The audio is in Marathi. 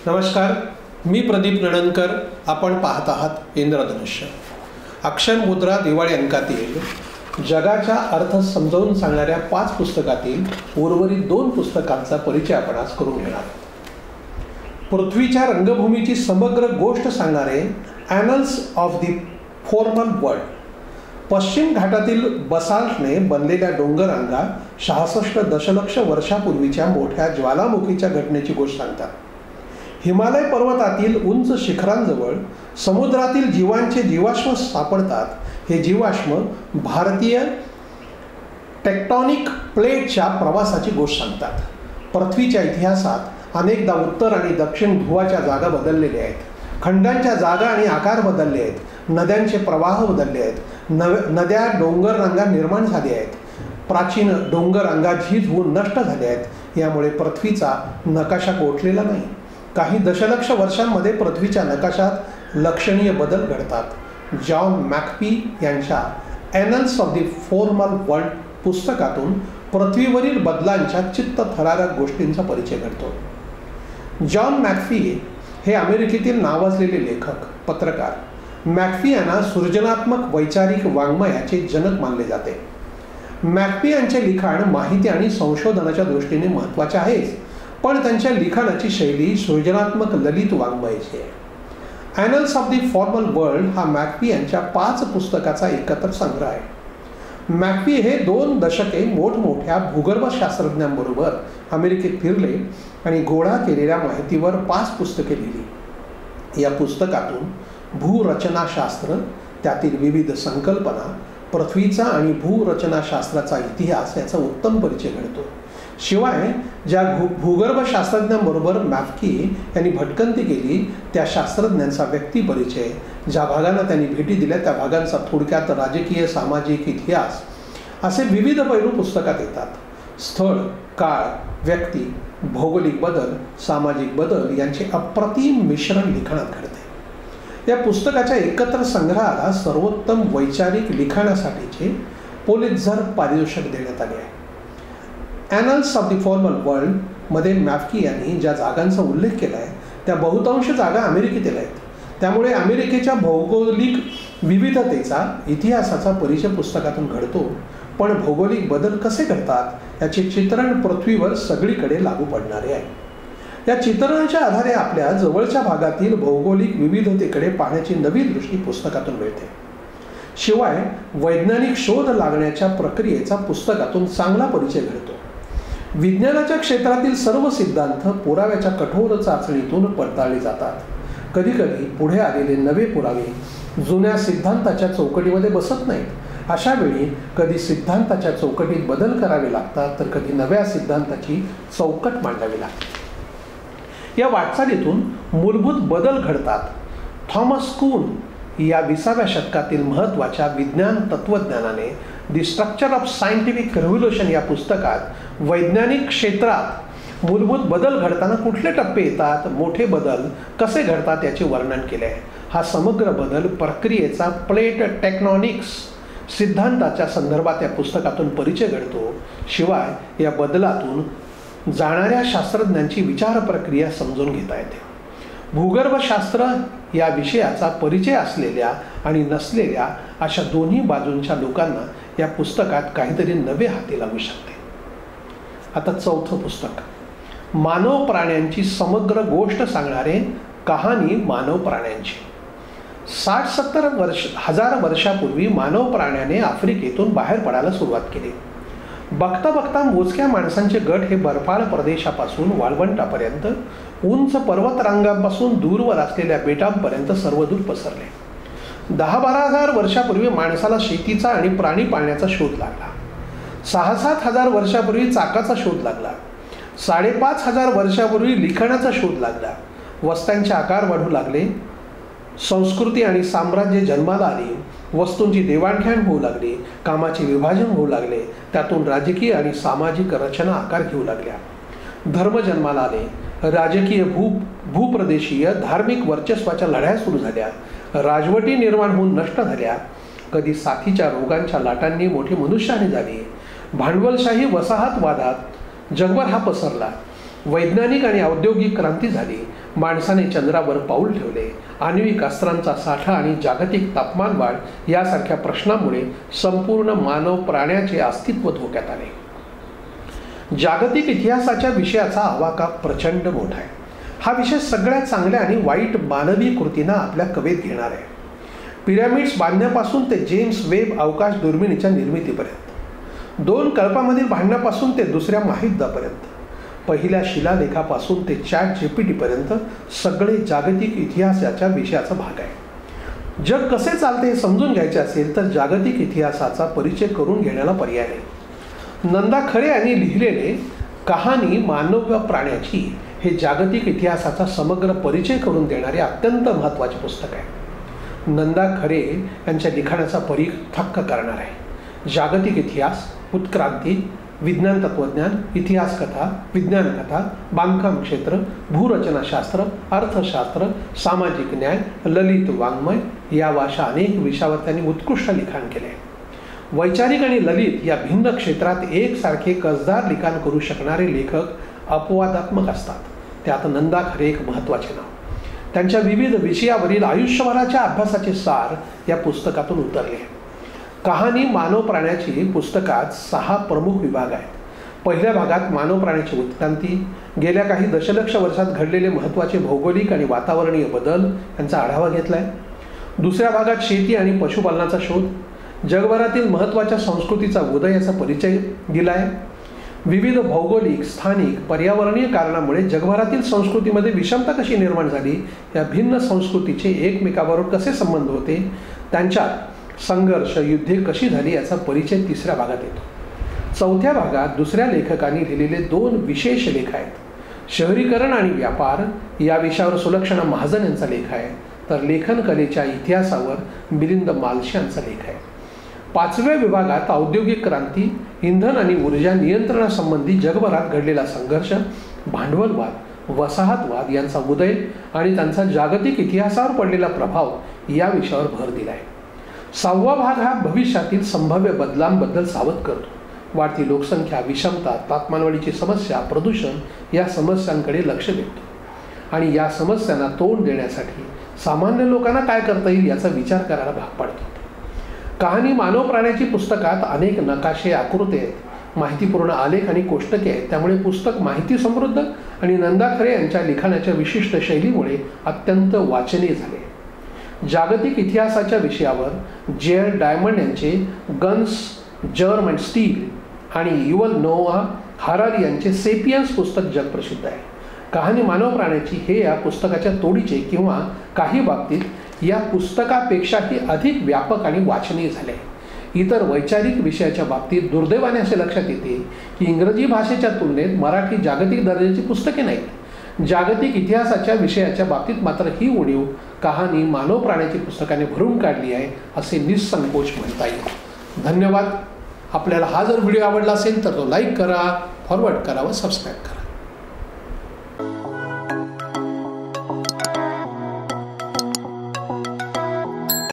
नमस्कार, मी प्रदीप नणनकर. आपण पाहत आहात इंद्रधनुष्य. अक्षर मुद्रा दिवाळी अंकातील जगाचा अर्थ समजावून सांगणाऱ्या 5 पुस्तकातील उर्वरित 2 पुस्तकांचा परिचय आपण आज करून घेणार. पृथ्वीच्या रंगभूमीची समग्र गोष्ट सांगणारे ॲनल्स ऑफ द फॉर्मल वर्ल्ड. पश्चिम घाटातील बसाल्टने बनलेल्या डोंगररांगा 66 दशलक्ष वर्षापूर्वीच्या मोठ्या ज्वालामुखीच्या घटनेची गोष्ट सांगतात. हिमालय पर्वतातील उंच शिखरांजवळ समुद्रातील जीवांचे जीवाश्म सापडतात. हे जीवाश्म भारतीय टेक्टॉनिक प्लेटच्या प्रवासाची गोष्ट सांगतात. पृथ्वीच्या इतिहासात अनेकदा उत्तर आणि दक्षिण ध्रुवाच्या जागा बदललेल्या आहेत. खंडांच्या जागा आणि आकार बदलले आहेत. नद्यांचे प्रवाह बदलले आहेत. नद्या डोंगररांगा निर्माण झाल्या आहेत. प्राचीन डोंगररांगा झीज होऊन नष्ट झाल्या आहेत. यामुळे पृथ्वीचा नकाशा गोठलेला नाही. काही दशलक्ष वर्षांमध्ये पृथ्वीच्या नकाशात लक्षणीय बदल घडतात. जॉन मॅकफी यांच्या ॲनल्स ऑफ द फॉर्मल वर्ल्ड पुस्तकातून पृथ्वीवरील बदलांच्या चित्त थरारक गोष्टींचा परिचय घडतो. जॉन मॅकफी हे अमेरिकेतील नावाजलेले लेखक, पत्रकार. मॅकफी यांना सृजनात्मक वैचारिक वाङ्मयाचे जनक मानले जाते. मॅकफी यांचे लिखाण माहिती आणि संशोधनाच्या दृष्टीने महत्त्वाचे आहेच, पण त्यांच्या लिखाणाची शैली सृजनात्मक ललित वाङ्मयाची आहे. ॲनल्स ऑफ द फॉर्मल वर्ल्ड हा मॅकफी यांच्या 5 पुस्तकाचा एकत्र संग्रह आहे. मॅकफी हे 2 दशके मोठमोठ्या भूगर्भशास्त्रज्ञांबरोबर अमेरिकेत फिरले आणि गोळा केलेल्या माहितीवर 5 पुस्तके लिहिली. या पुस्तकातून भूरचनाशास्त्र, त्यातील विविध संकल्पना, पृथ्वीचा आणि भूरचनाशास्त्राचा इतिहास याचा उत्तम परिचय घडतो. शिवाय ज्या भूगर्भशास्त्रज्ञांबरोबर मॅकफी यांनी भटकंती केली त्या शास्त्रज्ञांचा व्यक्तिपरिचय, ज्या भागांना त्यांनी भेटी दिल्या त्या भागांचा थोडक्यात राजकीय, सामाजिक इतिहास असे विविध पैलू पुस्तकात येतात. स्थळ, काळ, व्यक्ती, भौगोलिक बदल, सामाजिक बदल यांचे अप्रतिम मिश्रण लिखाणात घडते. या पुस्तकाच्या एकत्र संग्रहाला सर्वोत्तम वैचारिक लिखाणासाठीचे पुलित्झर पारितोषिक देण्यात आले आहे. ॲनल्स ऑफ द फॉर्मल वर्ल्ड मध्ये मॅकफी यांनी ज्या जागांचा उल्लेख केला आहे त्या बहुतांश जागा अमेरिकेतील आहेत. त्यामुळे अमेरिकेच्या भौगोलिक विविधतेचा, इतिहासाचा परिचय पुस्तकातून घडतो. पण भौगोलिक बदल कसे घडतात याचे चित्रण पृथ्वीवर सगळीकडे लागू पडणारे आहे. या चित्रणाच्या आधारे आपल्या जवळच्या भागातील भौगोलिक विविधतेकडे पाहण्याची नवी दृष्टी पुस्तकातून मिळते. शिवाय वैज्ञानिक शोध लागण्याच्या प्रक्रियेचा पुस्तकातून चांगला परिचय घडतो. विज्ञानाच्या क्षेत्रातील सर्व सिद्धांत पुराव्याच्या कठोर चाचणीतून पडताळले जातात. कधीकधी पुढे आलेले नवे पुरावे जुन्या सिद्धांताच्या चौकटीमध्ये बसत नाहीत. अशा वेळी कधी सिद्धांताच्या चौकटीत बदल करावे लागतात, तर कधी नव्या सिद्धांताची चौकट मांडावी लागते. या वाटचालीतून मूलभूत बदल घडतात. थॉमस कुन या 20व्या शतकातील महत्त्वाच्या विज्ञान तत्त्वज्ञानाने the structure of scientific revolution या पुस्तकात वैज्ञानिक क्षेत्रात मूलभूत बदल घडताना कुठले टप्पे येतात, मोठे बदल कसे घडतात याचे वर्णन केले आहे. हा समग्र बदल प्रक्रियेचा प्लेट टेक्टॉनिक्स सिद्धांताच्या संदर्भात या पुस्तकातून परिचय घडतो. शिवाय या बदलातून जाणाऱ्या शास्त्रज्ञांची विचार प्रक्रिया समजून घेता येते. भूगर्भशास्त्र या विषयाचा परिचय असलेल्या आणि नसलेल्या अशा दोन्ही बाजूंच्या लोकांना या पुस्तकात काहीतरी नवे हाती लागू शकते. आता 4थं पुस्तक, मानव प्राण्यांची समग्र गोष्ट सांगणारे कहाणी मानव प्राण्यांची. 60-70 हजार वर्षापूर्वी मानव प्राण्याने आफ्रिकेतून बाहेर पडायला सुरुवात केली. बघता बघता मोजक्या माणसांचे गट हे बर्फाळ प्रदेशापासून वाळवंटापर्यंत, उंच पर्वतरांगांपासून दूरवर असलेल्या बेटांपर्यंत सर्वदूर पसरले. 10-12 हजार वर्षापूर्वी माणसाला शेतीचा आणि प्राणी पाळण्याचा शोध लागला. 6-7 हजार वर्षापूर्वी चाकाचा शोध लागला. 5.5 हजार वर्षापूर्वी लिखाणाचा शोध लागला. वस्त्यांचे आकार वाढू लागले. संस्कृती आणि साम्राज्य जन्माला आली. वस्तूंची देवाणघेवाण होऊ लागली. कामाचे विभाजन होऊ लागले. त्यातून राजकीय आणि सामाजिक रचना आकार घेऊ लागल्या. धर्म जन्माला आले. राजकीय, भूप्रदेशीय, धार्मिक वर्चस्वाच्या लढाया सुरू झाल्या. राजवटी निर्माण होऊन नष्ट झाल्या. कधी साथीच्या रोगांच्या लाटांनी मोठी मनुष्यहानी झाली. भांडवलशाही वसाहतवादात जगभर हा पसरला. वैज्ञानिक आणि औद्योगिक क्रांती झाली, माणसाने चंद्रावर पाऊल ठेवले, आण्विक अस्त्रांचा साठा आणि जागतिक तापमान वाढ यासारख्या प्रश्नांमुळे संपूर्ण मानव प्राण्याचे अस्तित्व धोक्यात आले. जागतिक इतिहासाच्या विषयाचा आवाका प्रचंड मोठा आहे. हा विषय सगळ्यात चांगल्या आणि वाईट मानवी कृतींना आपल्या कवेत घेणार आहे. पिरॅमिड्स बांधण्यापासून ते जेम्स वेब अवकाश दुर्बिणीच्या निर्मितीपर्यंत, 2 कल्पामधील भांडणापासून ते दुसऱ्या महायुद्धापर्यंत, पहिल्या शिलालेखापासून ते ChatGPT पर्यंत सगळे जागतिक इतिहासाच्या विषयाचा भाग आहे. जग कसे चालते हे समजून घ्यायचे असेल तर जागतिक इतिहासाचा परिचय करून घेण्याला पर्याय नाही. नंदा खरे यांनी लिहिलेले कहाणी मानव व प्राण्याची हे जागतिक इतिहासाचा समग्र परिचय करून देणारे अत्यंत महत्त्वाचे पुस्तक आहे. नंदा खरे यांच्या लिखाणाचा परीघ थक्क करणार आहे. जागतिक इतिहास, उत्क्रांती, विज्ञान तत्त्वज्ञान, इतिहास कथा, विज्ञान कथा, बांधकाम क्षेत्र, भूरचनाशास्त्र, अर्थशास्त्र, सामाजिक न्याय, ललित वाङ्मय या अशा अनेक विषयावर त्यांनी उत्कृष्ट लिखाण केले. वैचारिक आणि ललित या भिन्न क्षेत्रात एकसारखे कसदार लिखाण करू शकणारे लेखक अपवादात्मक असतात. त्यात नंदा खरे एक महत्त्वाचे नाव. त्यांच्या विविध विषयावरील आयुष्यभराच्या अभ्यासाचे सार या पुस्तकातून उतरले. कहाणी मानव प्राण्याची पुस्तकात 6 प्रमुख विभाग आहेत. पहिल्या भागात मानव प्राण्याची उत्क्रांती, गेल्या काही दशलक्ष वर्षात घडलेले महत्त्वाचे भौगोलिक आणि वातावरणीय बदल यांचा आढावा घेतला आहे. दुसऱ्या भागात शेती आणि पशुपालनाचा शोध, जगभरातील महत्त्वाच्या संस्कृतीचा उदय याचा परिचय दिला आहे. विविध भौगोलिक, स्थानिक, पर्यावरणीय कारणामुळे जगभरातील संस्कृतीमध्ये विषमता कशी निर्माण झाली, या भिन्न संस्कृतीचे एकमेकाबरोबर कसे संबंध होते, त्यांच्यात संघर्ष, युद्धे कशी झाली याचा परिचय तिसऱ्या भागात येतो. चौथ्या भागात दुसऱ्या लेखकांनी लिहिलेले 2 विशेष लेख आहेत. शहरीकरण आणि व्यापार या विषयावर सुलक्षणा महाजन यांचा लेख आहे, तर लेखन कलेच्या इतिहासावर मिलिंद मालशे यांचा लेख आहे. 5व्या विभागात औद्योगिक क्रांती, इंधन आणि ऊर्जा नियंत्रणासंबंधी जगभरात घडलेला संघर्ष, भांडवलवाद, वसाहतवाद यांचा उदय आणि त्यांचा जागतिक इतिहासावर पडलेला प्रभाव या विषयावर भर दिला आहे. 6वा भाग हा भविष्यातील संभाव्य बदलांबद्दल सावध करतो. वाढती लोकसंख्या, विषमता, तापमानवाढीची समस्या, प्रदूषण या समस्यांकडे लक्ष देतो आणि या समस्यांना तोंड देण्यासाठी सामान्य लोकांना काय करता येईल याचा विचार करायला भाग पाडतो. कहाणी मानव प्राण्याची पुस्तकात अनेक नकाशे, आकृती आहेत, माहितीपूर्ण आलेख आणि कोष्टके आहेत. त्यामुळे पुस्तक माहिती समृद्ध आणि नंदा खरे यांच्या लिखाणाच्या विशिष्ट शैलीमुळे अत्यंत वाचनीय झाले. जागतिक इतिहासाच्या विषयावर J.R. डायमंड यांचे गन्स, जर्म अँड स्टील आणि युव्हल नोआ हरारी यांचे सेपियन्स पुस्तक जगप्रसिद्ध आहे. कहाणी मानव प्राण्याची हे या पुस्तकाच्या तोडीचे किंवा काही बाबतीत या पुस्तकापेक्षाही अधिक व्यापक आणि वाचनीय झाले. इतर वैचारिक विषयाच्या बाबतीत दुर्दैवाने असे लक्षात येते की इंग्रजी भाषेच्या तुलनेत मराठी जागतिक दर्जाची पुस्तके नाहीत. जागतिक इतिहासाच्या विषयाच्या बाबतीत मात्र ही उणीव कहाणी मानव प्राण्याची पुस्तकाने भरून काढली आहे असे निसंकोच म्हणता येईल. धन्यवाद. आपल्याला हा जर व्हिडिओ आवडला असेल तर तो लाईक करा, फॉरवर्ड करा व सबस्क्राईब करा.